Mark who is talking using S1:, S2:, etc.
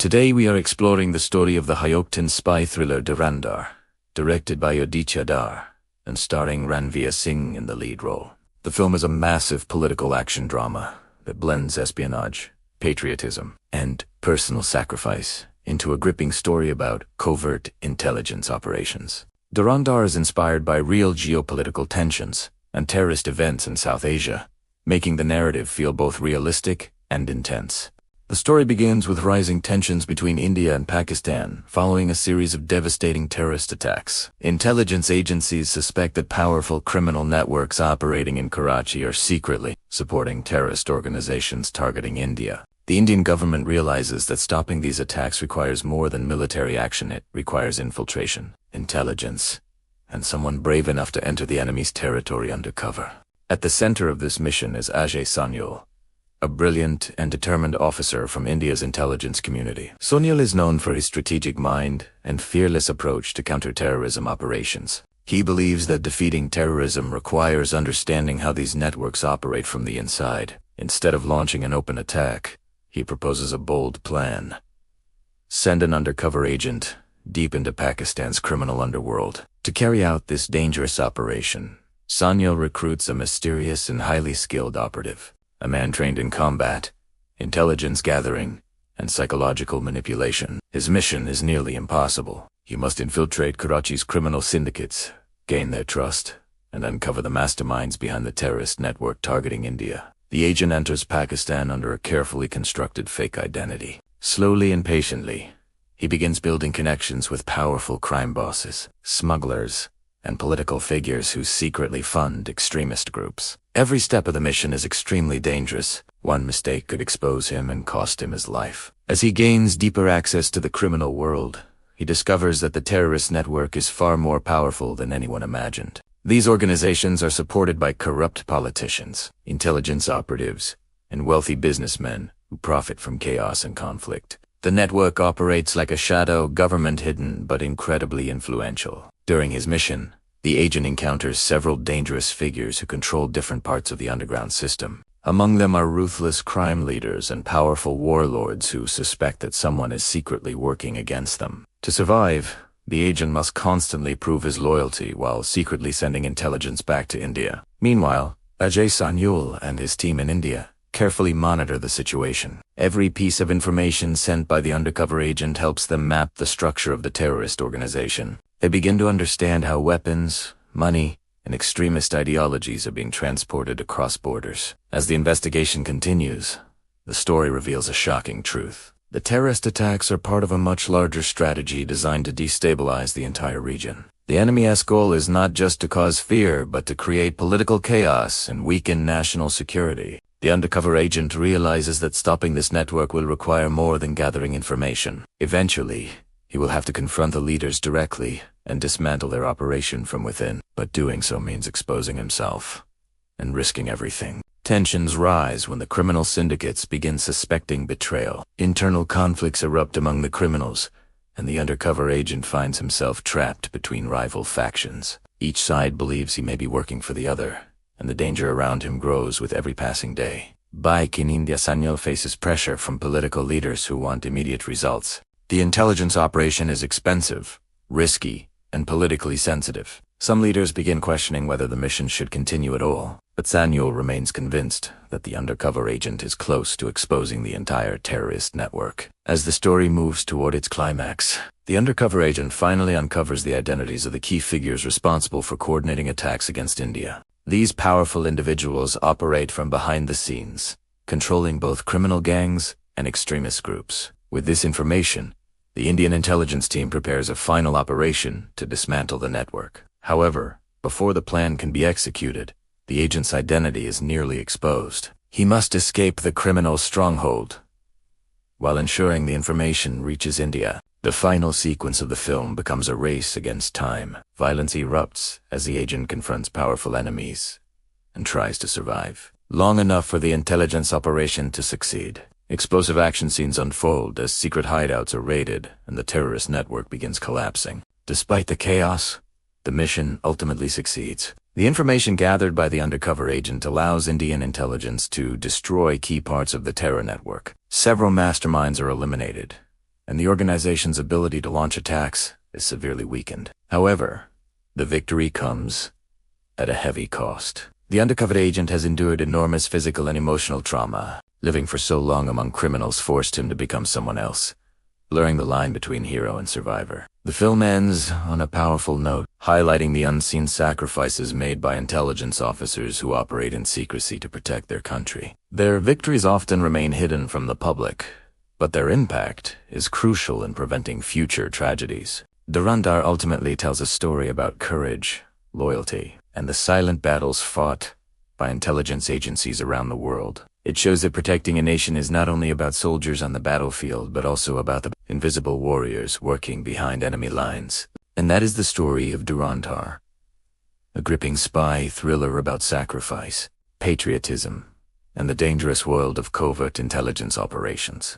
S1: Today we are exploring the story of the Hyoktan spy thriller Dhurandhar, directed by Aditya Dar, and starring Ranveer Singh in the lead role. The film is a massive political action drama that blends espionage, patriotism, and personal sacrifice into a gripping story about covert intelligence operations. Dhurandhar is inspired by real geopolitical tensions and terrorist events in South Asia, making the narrative feel both realistic and intense. The story begins with rising tensions between India and Pakistan following a series of devastating terrorist attacks. Intelligence agencies suspect that powerful criminal networks operating in Karachi are secretly supporting terrorist organizations targeting India. The Indian government realizes that stopping these attacks requires more than military action. It requires infiltration, intelligence, and someone brave enough to enter the enemy's territory undercover. At the center of this mission is Ajay Sanyal, a brilliant and determined officer from India's intelligence community. Sanyal is known for his strategic mind and fearless approach to counterterrorism operations. He believes that defeating terrorism requires understanding how these networks operate from the inside. Instead of launching an open attack, he proposes a bold plan. Send an undercover agent deep into Pakistan's criminal underworld. To carry out this dangerous operation, Sanyal recruits a mysterious and highly skilled operative, a man trained in combat, intelligence gathering, and psychological manipulation. His mission is nearly impossible. He must infiltrate Karachi's criminal syndicates, gain their trust, and uncover the masterminds behind the terrorist network targeting India. The agent enters Pakistan under a carefully constructed fake identity. Slowly and patiently, he begins building connections with powerful crime bosses, smugglers, and political figures who secretly fund extremist groups. Every step of the mission is extremely dangerous. One mistake could expose him and cost him his life. As he gains deeper access to the criminal world, he discovers that the terrorist network is far more powerful than anyone imagined. These organizations are supported by corrupt politicians, intelligence operatives, and wealthy businessmen who profit from chaos and conflict. The network operates like a shadow government, hidden but incredibly influential. During his mission, the agent encounters several dangerous figures who control different parts of the underground system. Among them are ruthless crime leaders and powerful warlords who suspect that someone is secretly working against them. To survive, the agent must constantly prove his loyalty while secretly sending intelligence back to India. Meanwhile, Ajay Sanyal and his team in India carefully monitor the situation. Every piece of information sent by the undercover agent helps them map the structure of the terrorist organization. They begin to understand how weapons, money, and extremist ideologies are being transported across borders. As the investigation continues, the story reveals a shocking truth. The terrorist attacks are part of a much larger strategy designed to destabilize the entire region. The enemy's goal is not just to cause fear, but to create political chaos and weaken national security. The undercover agent realizes that stopping this network will require more than gathering information. Eventually, he will have to confront the leaders directly and dismantle their operation from within. But doing so means exposing himself and risking everything. Tensions rise when the criminal syndicates begin suspecting betrayal. Internal conflicts erupt among the criminals, and the undercover agent finds himself trapped between rival factions. Each side believes he may be working for the other, and the danger around him grows with every passing day. Back in India, Sanyal faces pressure from political leaders who want immediate results. The intelligence operation is expensive, risky, and politically sensitive. Some leaders begin questioning whether the mission should continue at all, but Sanyal remains convinced that the undercover agent is close to exposing the entire terrorist network. As the story moves toward its climax, the undercover agent finally uncovers the identities of the key figures responsible for coordinating attacks against India. These powerful individuals operate from behind the scenes, controlling both criminal gangs and extremist groups. With this information, the Indian intelligence team prepares a final operation to dismantle the network. However, before the plan can be executed, the agent's identity is nearly exposed. He must escape the criminal stronghold while ensuring the information reaches India. The final sequence of the film becomes a race against time. Violence erupts as the agent confronts powerful enemies and tries to survive long enough for the intelligence operation to succeed. Explosive action scenes unfold as secret hideouts are raided and the terrorist network begins collapsing. Despite the chaos, the mission ultimately succeeds. The information gathered by the undercover agent allows Indian intelligence to destroy key parts of the terror network. Several masterminds are eliminated, and the organization's ability to launch attacks is severely weakened. However, the victory comes at a heavy cost. The undercover agent has endured enormous physical and emotional trauma. Living for so long among criminals forced him to become someone else, blurring the line between hero and survivor. The film ends on a powerful note, highlighting the unseen sacrifices made by intelligence officers who operate in secrecy to protect their country. Their victories often remain hidden from the public, but their impact is crucial in preventing future tragedies. Dhurandhar ultimately tells a story about courage, loyalty, and the silent battles fought by intelligence agencies around the world. It shows that protecting a nation is not only about soldiers on the battlefield, but also about the invisible warriors working behind enemy lines. And that is the story of Dhurandhar, a gripping spy thriller about sacrifice, patriotism, and the dangerous world of covert intelligence operations.